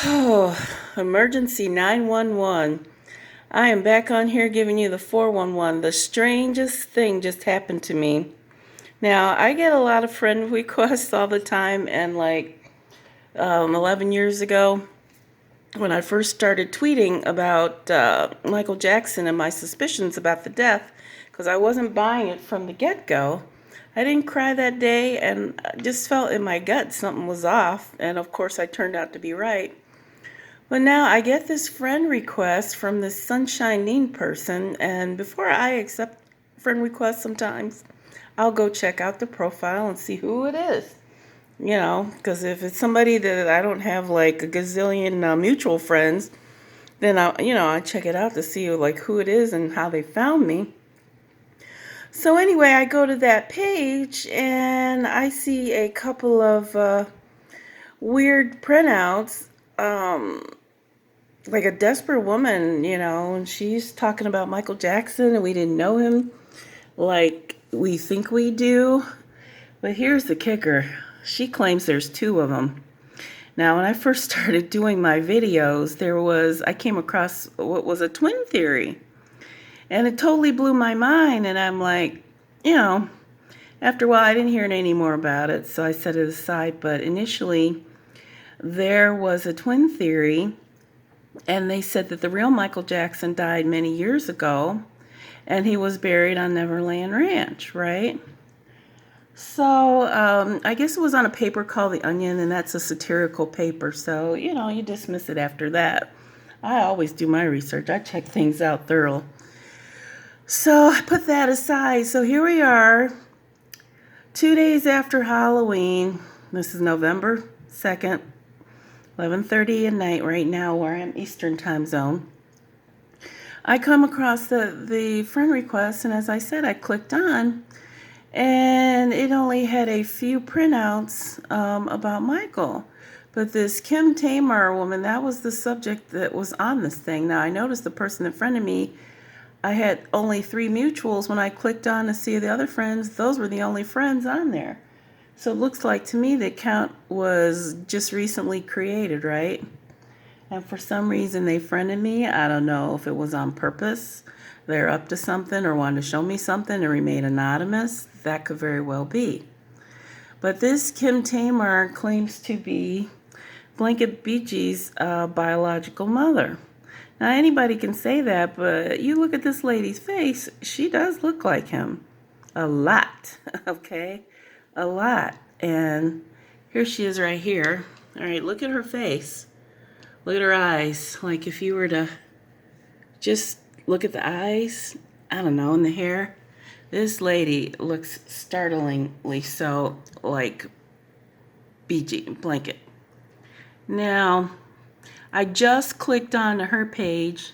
Oh, emergency 911. I am back on here giving you the 411. The strangest thing just happened to me. Now, I get a lot of friend requests all the time, and 11 years ago, when I first started tweeting about Michael Jackson and my suspicions about the death, because I wasn't buying it from the get-go, I didn't cry that day, and I just felt in my gut something was off, and of course I turned out to be right. Well, now I get this friend request from this Sunshine Lean person, and before I accept friend requests, sometimes I'll go check out the profile and see who it is. Because if it's somebody that I don't have like a gazillion mutual friends, then I check it out to see like who it is and how they found me. So anyway, I go to that page and I see a couple of weird printouts. Like a desperate woman, and she's talking about Michael Jackson and we didn't know him like we think we do. But here's the kicker. She claims there's two of them. Now, when I first started doing my videos, I came across what was a twin theory. And it totally blew my mind. And I'm like, after a while, I didn't hear any more about it. So I set it aside. But initially, there was a twin theory. And they said that the real Michael Jackson died many years ago, and he was buried on Neverland Ranch, right? So I guess it was on a paper called The Onion, and that's a satirical paper. So, you dismiss it after that. I always do my research. I check things out thorough. So I put that aside. So here we are, 2 days after Halloween. This is November 2nd. 11:30 at night right now where I'm Eastern time zone. I come across the friend request, and as I said, I clicked on, and it only had a few printouts about Michael. But this Kim Tamar woman, that was the subject that was on this thing. Now, I noticed the person in front of me, I had only 3 mutuals. When I clicked on to see the other friends, those were the only friends on there. So it looks like to me the account was just recently created, right? And for some reason they friended me. I don't know if it was on purpose. They're up to something or wanted to show me something and remain anonymous. That could very well be. But this Kim Tamar claims to be Blanket Beachy's biological mother. Now anybody can say that, but you look at this lady's face, she does look like him. A lot, okay? A lot. And here she is right here. All right, look at her face. Look at her eyes. Like if you were to just look at the eyes, I don't know, and the hair. This lady looks startlingly so like BG Blanket. Now, I just clicked on her page,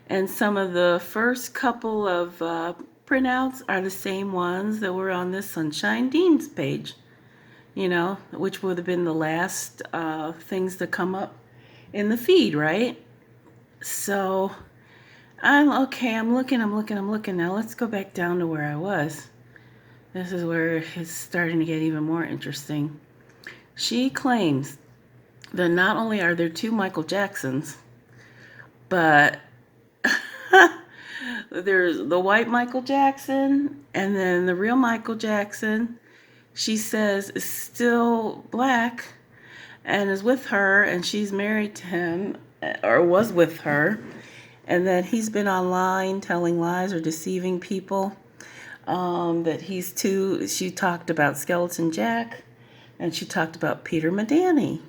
and some of the first couple of printouts are the same ones that were on this Sunshine Dean's page, which would have been the last things to come up in the feed, right? So I'm looking. Now let's go back down to where I was. This is where it's starting to get even more interesting. She claims that not only are there 2 Michael Jacksons, but there's the white Michael Jackson, and then the real Michael Jackson, she says, is still black and is with her, and she's married to him, or was with her, and that he's been online telling lies or deceiving people, that she talked about Skeleton Jack, and she talked about Peter Madani.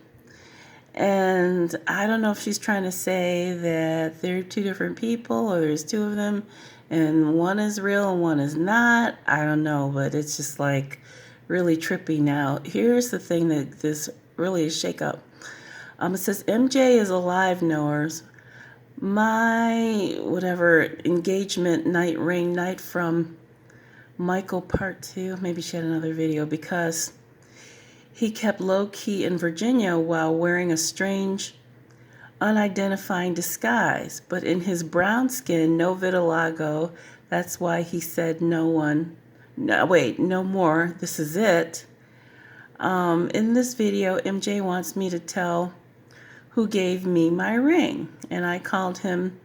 And I don't know if she's trying to say that they're 2 different people or there's 2 of them and one is real and one is not. I don't know, but it's just like really trippy. Now, here's the thing that this really is shake up. It says MJ is alive, knowers. My whatever engagement night ring night from Michael part 2. Maybe she had another video because he kept low-key in Virginia while wearing a strange, unidentifying disguise. But in his brown skin, no vitiligo. That's why he said no more. This is it. In this video, MJ wants me to tell who gave me my ring, and I called him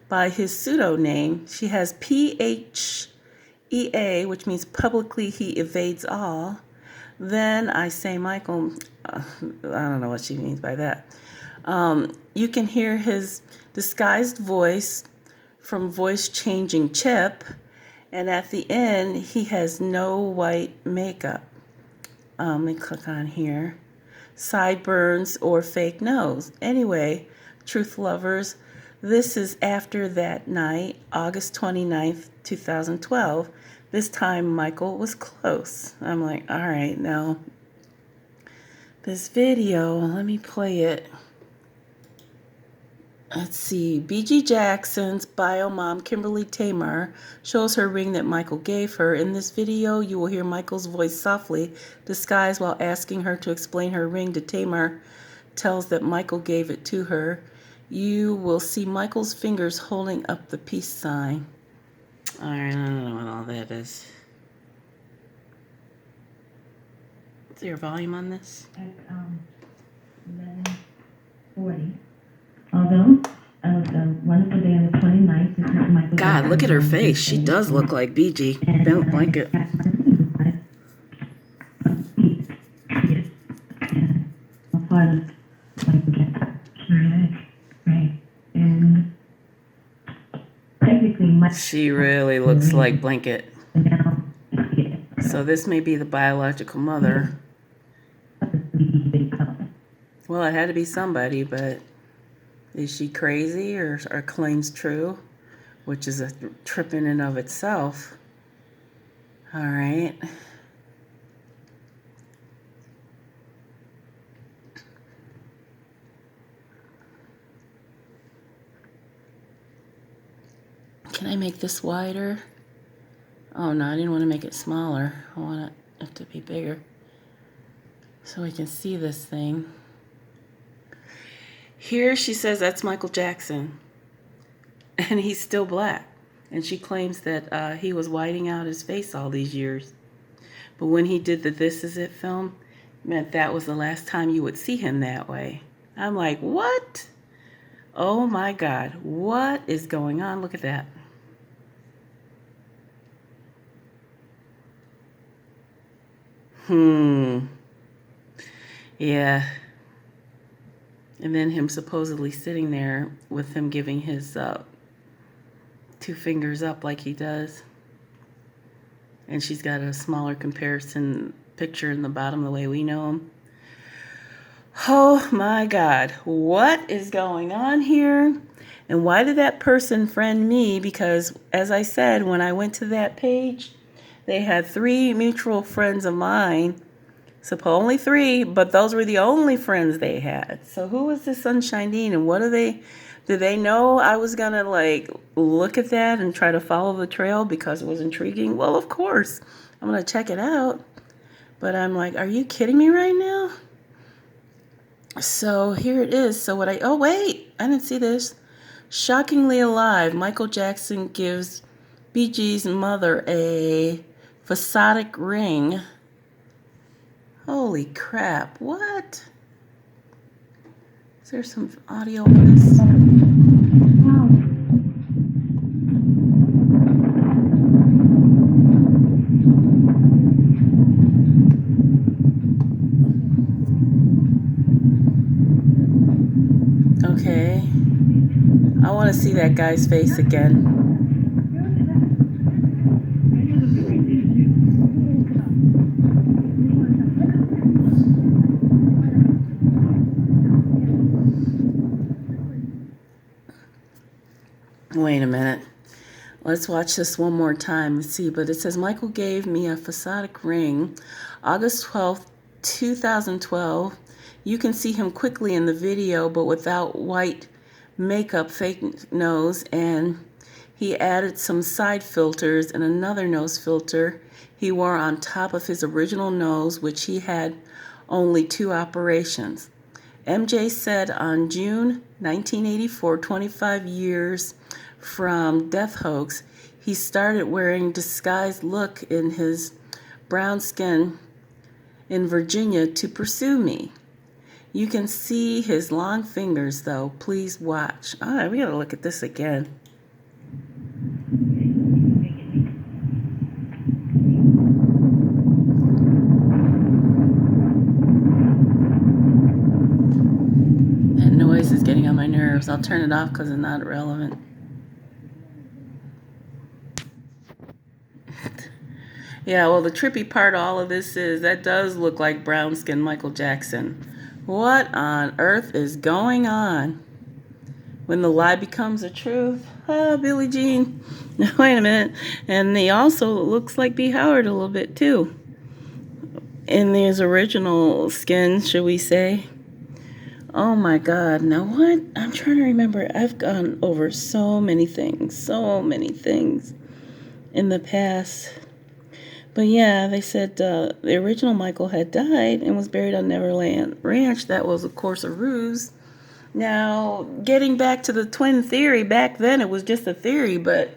by his pseudo name. She has PHEA, which means publicly he evades all. Then I say, Michael, I don't know what she means by that. You can hear his disguised voice from voice changing Chip, and at the end, he has no white makeup. Let me click on here. Sideburns or fake nose. Anyway, truth lovers, this is after that night, August 29th, 2012. This time Michael was close. I'm like, all right, now this video, let me play it. Let's see. B.G. Jackson's bio mom, Kimberly Tamar, shows her ring that Michael gave her. In this video, you will hear Michael's voice softly, disguised while asking her to explain her ring to Tamar. Tells that Michael gave it to her. You will see Michael's fingers holding up the peace sign. All right, I don't know what all that is. Is there a volume on this? At 11:40. Although it was a wonderful day on the 29th, this is Michael. God, look at her face. She does look like BG. Don't like it. She really looks like Blanket. So this may be the biological mother. Well, it had to be somebody, but is she crazy or are claims true? Which is a trip in and of itself. All right. Can I make this wider? Oh no, I didn't want to make it smaller. I want it to be bigger so we can see this thing. Here she says that's Michael Jackson, and he's still black. And she claims that he was whiting out his face all these years. But when he did the This Is It film, meant that was the last time you would see him that way. I'm like, what? Oh my God, what is going on? Look at that. Yeah. And then him supposedly sitting there with him giving his 2 fingers up like he does. And she's got a smaller comparison picture in the bottom the way we know him. Oh my God, what is going on here? And why did that person friend me? Because as I said, when I went to that page, they had 3 mutual friends of mine. Only 3, but those were the only friends they had. So who was this Sunshine Dean, and what do they... Did they know I was going to, like, look at that and try to follow the trail because it was intriguing? Well, of course. I'm going to check it out. But I'm like, are you kidding me right now? So here it is. So what oh, wait. I didn't see this. Shockingly alive, Michael Jackson gives BG's mother a phasodic ring. Holy crap. What? Is there some audio on this? Okay. I want to see that guy's face again. Wait a minute. Let's watch this one more time and see. But it says, Michael gave me a phasodic ring, August 12th, 2012. You can see him quickly in the video, but without white makeup, fake nose, and he added some side filters and another nose filter he wore on top of his original nose, which he had only 2 operations. MJ said on June 1984, 25 years from Death Hoax, he started wearing disguised look in his brown skin in Virginia to pursue me. You can see his long fingers, though. Please watch. All right, we gotta look at this again. That noise is getting on my nerves. I'll turn it off because it's not relevant. Yeah, well, the trippy part of all of this is that does look like brown skin Michael Jackson. What on earth is going on? When the lie becomes a truth. Oh, Billie Jean. Wait a minute. And he also looks like B. Howard a little bit, too. In his original skin, should we say. Oh my God. Now what? I'm trying to remember. I've gone over so many things in the past. But yeah, they said the original Michael had died and was buried on Neverland Ranch. That was, of course, a ruse. Now, getting back to the twin theory, back then it was just a theory, but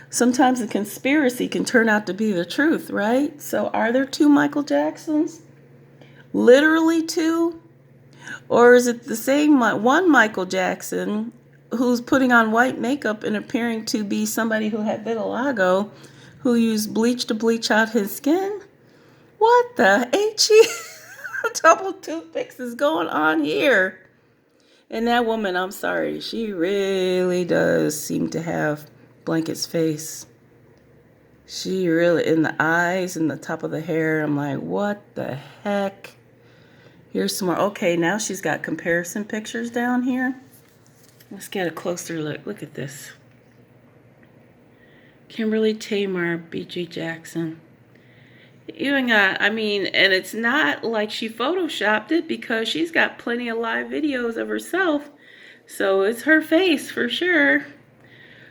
sometimes a conspiracy can turn out to be the truth, right? So are there two Michael Jacksons? Literally two? Or is it the same one Michael Jackson who's putting on white makeup and appearing to be somebody who had vitiligo, who used bleach to bleach out his skin? What the H-E? Double toothpicks is going on here? And that woman, I'm sorry, she really does seem to have Blanket's face. She really, in the eyes and the top of the hair, I'm like, what the heck? Here's some more. Okay, now she's got comparison pictures down here. Let's get a closer look. Look at this. Kimberly Tamar, B.G. Jackson. Even got, I mean, and it's not like she photoshopped it because she's got plenty of live videos of herself. So it's her face for sure.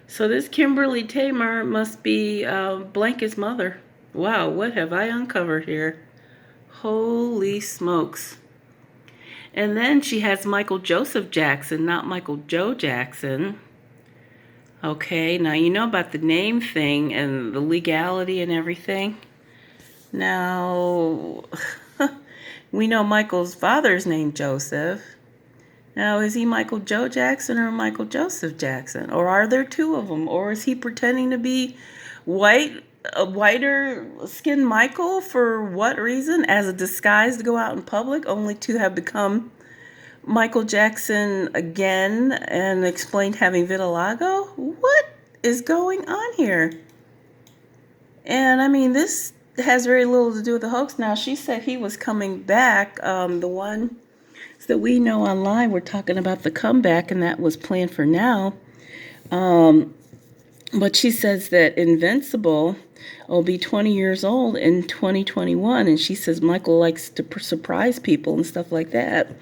So this Kimberly Tamar must be Blanket's mother. Wow, what have I uncovered here? Holy smokes. And then she has Michael Joseph Jackson, not Michael Joe Jackson. Okay, now you know about the name thing and the legality and everything. Now, we know Michael's father's name Joseph. Now, is he Michael Joe Jackson or Michael Joseph Jackson? Or are there two of them? Or is he pretending to be a whiter skinned Michael for what reason? As a disguise to go out in public, only to have become Michael Jackson again and explained having vitiligo? What is going on here? And I mean, this has very little to do with the hoax. Now, she said he was coming back. The one that we know online, we're talking about the comeback, and that was planned for now. But she says that Invincible will be 20 years old in 2021, and she says Michael likes to surprise people and stuff like that.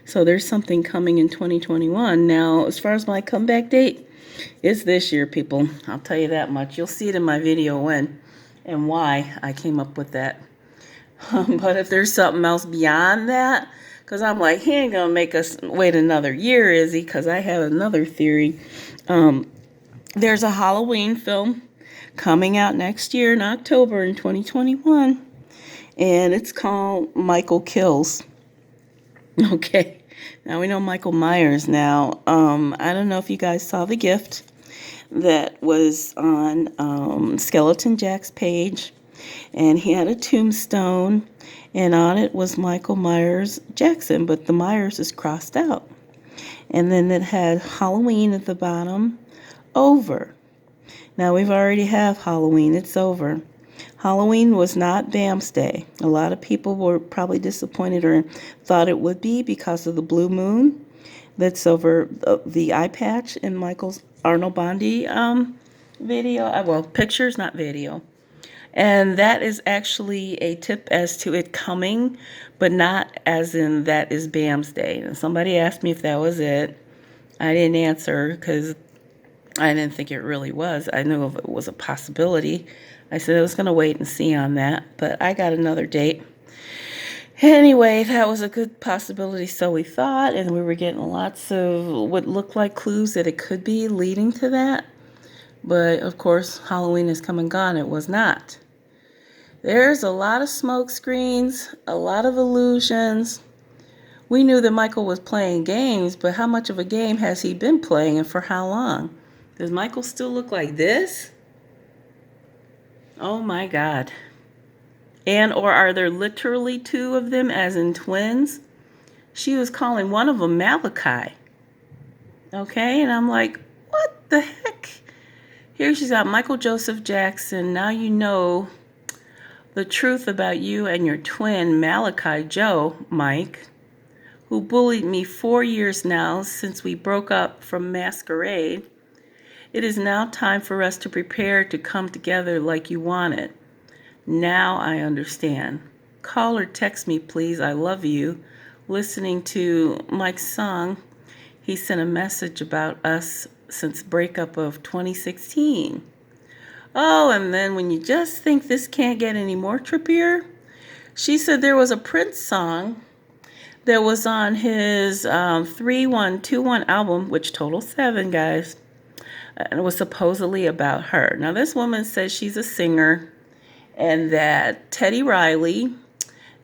So there's something coming in 2021. Now, as far as my comeback date, it's this year, people. I'll tell you that much. You'll see it in my video when and why I came up with that. But if there's something else beyond that, because I'm like, he ain't going to make us wait another year, is he? Because I have another theory. There's a Halloween film coming out next year in October in 2021. And it's called Michael Kills. Okay. Now we know Michael Myers now. I don't know if you guys saw the gift that was on Skeleton Jack's page, and he had a tombstone, and on it was Michael Myers Jackson, but the Myers is crossed out. And then it had Halloween at the bottom, over. Now we've already have Halloween, it's over. Halloween was not Bam's Day. A lot of people were probably disappointed or thought it would be because of the blue moon that's over the eye patch in Michael's Arnold Bondi video. Well, pictures, not video. And that is actually a tip as to it coming, but not as in that is Bam's Day. And somebody asked me if that was it. I didn't answer because I didn't think it really was. I knew if it was a possibility. I said I was going to wait and see on that, but I got another date. Anyway, that was a good possibility, so we thought, and we were getting lots of what looked like clues that it could be leading to that. But, of course, Halloween has come and gone. It was not. There's a lot of smoke screens, a lot of illusions, We knew that Michael was playing games, but how much of a game has he been playing and for how long? Does Michael still look like this? Oh my God. And or are there literally two of them as in twins? She was calling one of them Malachi. Okay, and I'm like, what the heck? Here she's got Michael Joseph Jackson. Now you know the truth about you and your twin, Malachi Joe, Mike, who bullied me 4 years now since we broke up from Masquerade. It is now time for us to prepare to come together like you wanted. Now I understand. Call or text me, please. I love you. Listening to Mike's song, he sent a message about us since breakup of 2016. Oh, and then when you just think this can't get any more trippier, she said there was a Prince song that was on his 3121 album, which totals 7, guys. And it was supposedly about her. Now, this woman says she's a singer and that Teddy Riley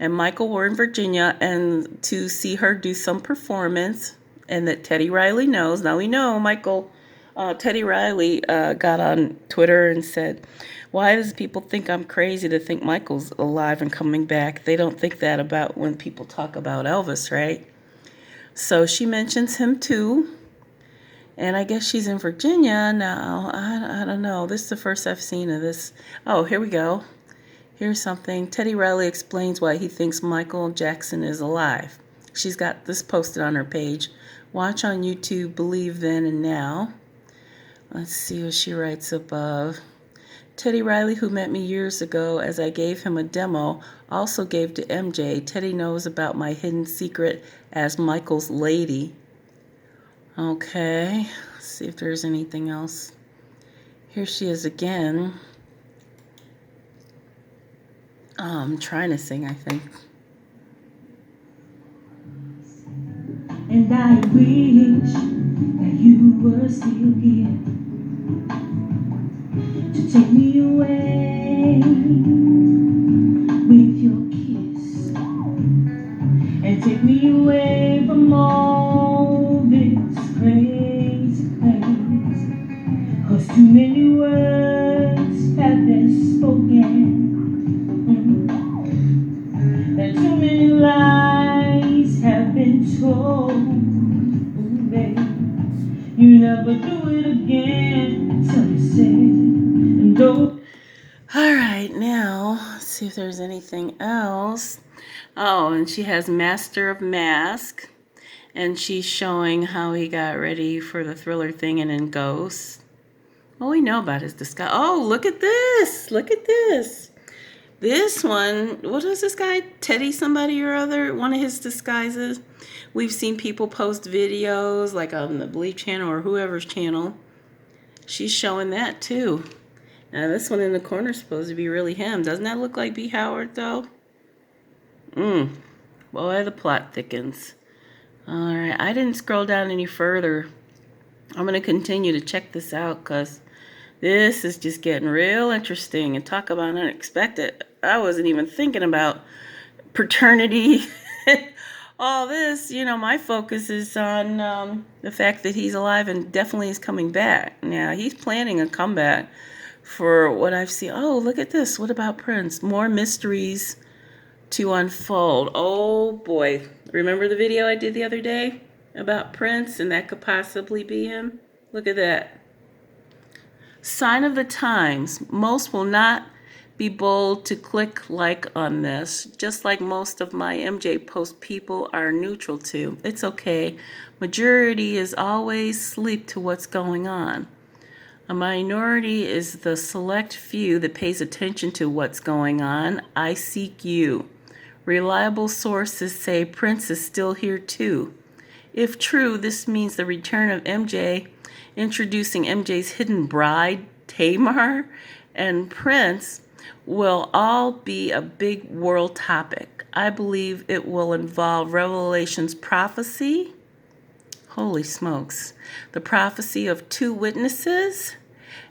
and Michael were in Virginia and to see her do some performance, and that Teddy Riley knows. Now we know Teddy Riley got on Twitter and said, why does people think I'm crazy to think Michael's alive and coming back? They don't think that about when people talk about Elvis, right? So she mentions him too. And I guess she's in Virginia now. I don't know. This is the first I've seen of this. Oh, here we go. Here's something. Teddy Riley explains why he thinks Michael Jackson is alive. She's got this posted on her page. Watch on YouTube, Believe Then and Now. Let's see what she writes above. Teddy Riley, who met me years ago as I gave him a demo, also gave to MJ. Teddy knows about my hidden secret as Michael's lady. Okay, let's see if there's anything else. Here she is again. I'm trying to sing, I think. And I wish that you were still here to take me away with your kiss and take me away from all this crazy place. 'Cause too many words have been spoken. And too many lies have been told. Ooh, baby, you never do it again. So you say, and don't. All right, now let's see if there's anything else. Oh, and she has Master of Mask, and she's showing how he got ready for the Thriller thing and in Ghosts. Well, we know about his disguise. Oh, look at this! Look at this! This one, what is this guy? Teddy somebody or other? One of his disguises. We've seen people post videos, like on the Believe channel or whoever's channel. She's showing that too. Now this one in the corner is supposed to be really him. Doesn't that look like B. Howard though? Boy, the plot thickens. Alright, I didn't scroll down any further. I'm going to continue to check this out because this is just getting real interesting. And talk about unexpected. I wasn't even thinking about paternity. All this, my focus is on the fact that he's alive and definitely is coming back. Now, he's planning a comeback for what I've seen. Oh, look at this. What about Prince? More mysteries to unfold. Oh, boy. Remember the video I did the other day about Prince and that could possibly be him? Look at that. Sign of the times. Most will not be bold to click like on this, just like most of my MJ post people are neutral to. It's okay. Majority is always sleep to what's going on. A minority is the select few that pays attention to what's going on. I seek you. Reliable sources say Prince is still here too. If true, this means the return of MJ, introducing MJ's hidden bride, Tamar, and Prince will all be a big world topic. I believe it will involve Revelation's prophecy. Holy smokes. The prophecy of 2 witnesses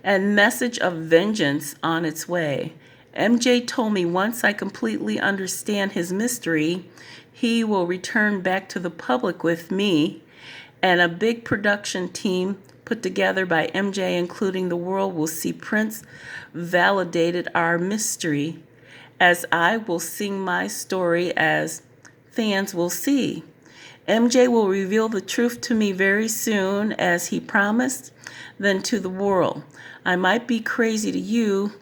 and message of vengeance on its way. MJ told me once I completely understand his mystery, he will return back to the public with me, and a big production team put together by MJ, including the world, will see Prince validated our mystery, as I will sing my story as fans will see. MJ will reveal the truth to me very soon, as he promised, then to the world. I might be crazy to you,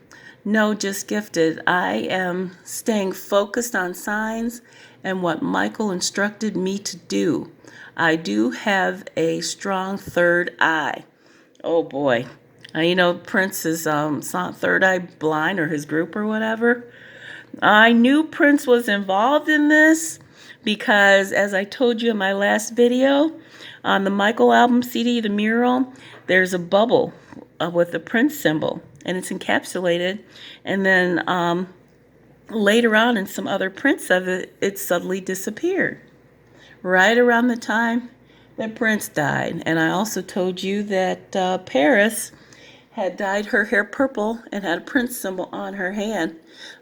no, just gifted. I am staying focused on signs and what Michael instructed me to do. I do have a strong third eye. Oh boy. Prince is third eye blind, or his group or whatever. I knew Prince was involved in this because, as I told you in my last video, on the Michael album CD, the mural, there's a bubble with the Prince symbol, and it's encapsulated. And then later on in some other prints of it, it suddenly disappeared right around the time that Prince died. And I also told you that Paris had dyed her hair purple and had a Prince symbol on her hand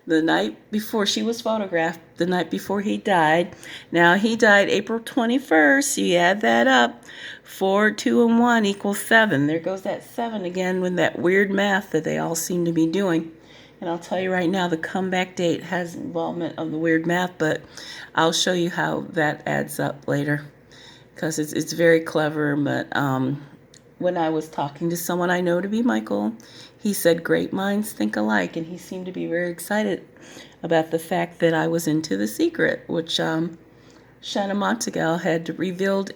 the night before she was photographed, the night before he died. Now, he died April 21st. You add that up. 4, 2, and 1 equals 7. There goes that 7 again with that weird math that they all seem to be doing. And I'll tell you right now, the comeback date has involvement of the weird math, but I'll show you how that adds up later, because it's very clever. But when I was talking to someone I know to be Michael, he said great minds think alike, and he seemed to be very excited about the fact that I was into The Secret, which Shanna Montagal had revealed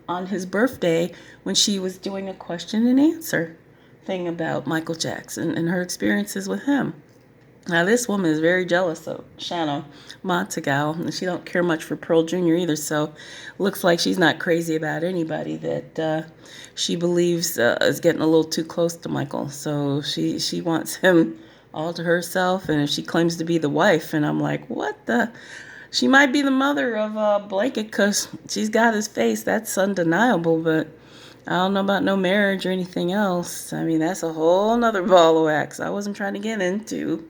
on his birthday when she was doing a question and answer thing about Michael Jackson and her experiences with him. Now, this woman is very jealous of Shanna Montagal, and she don't care much for Pearl Jr. either, so looks like she's not crazy about anybody that she believes is getting a little too close to Michael. So she wants him all to herself, and if she claims to be the wife, and I'm like, what the? She might be the mother of Blanket, because she's got his face. That's undeniable, but I don't know about no marriage or anything else. I mean, that's a whole nother ball of wax I wasn't trying to get into.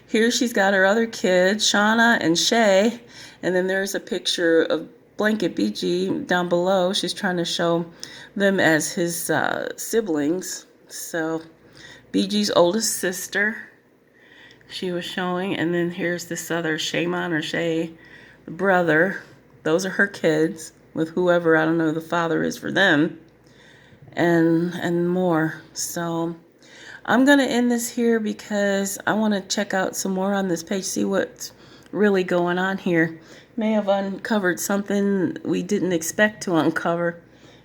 Here she's got her other kids, Shauna and Shay, and then there's a picture of Blanket BG down below. She's trying to show them as his siblings. So BG's oldest sister she was showing, and then here's this other Shaymon or Shay, the brother. Those are her kids with whoever, I don't know who the father is for them, and more. So I'm going to end this here because I want to check out some more on this page, see what's really going on here. May have uncovered something we didn't expect to uncover.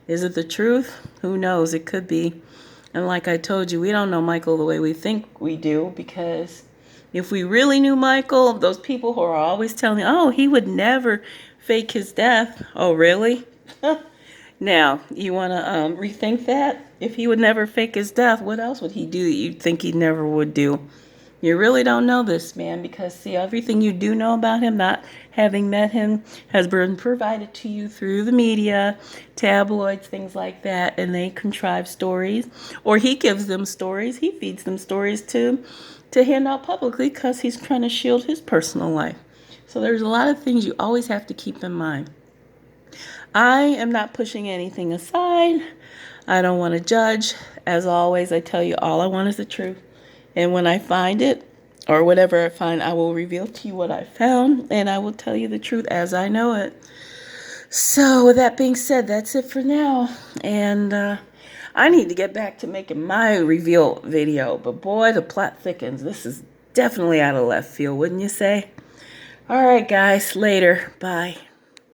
Is it the truth? Who knows? It could be. And like I told you, we don't know Michael the way we think we do, because if we really knew Michael, those people who are always telling you, oh, he would never fake his death. Oh, really? Now, you want to rethink that? If he would never fake his death, what else would he do that you'd think he never would do? You really don't know this man, because, see, everything you do know about him, not having met him, has been provided to you through the media, tabloids, things like that, and they contrive stories, or he gives them stories. He feeds them stories to hand out publicly, because he's trying to shield his personal life. So there's a lot of things you always have to keep in mind. I am not pushing anything aside. I don't want to judge. As always, I tell you, all I want is the truth. And when I find it, or whatever I find, I will reveal to you what I found, and I will tell you the truth as I know it. So with that being said, that's it for now. And I need to get back to making my reveal video. But boy, the plot thickens. This is definitely out of left field, wouldn't you say? All right, guys. Later. Bye.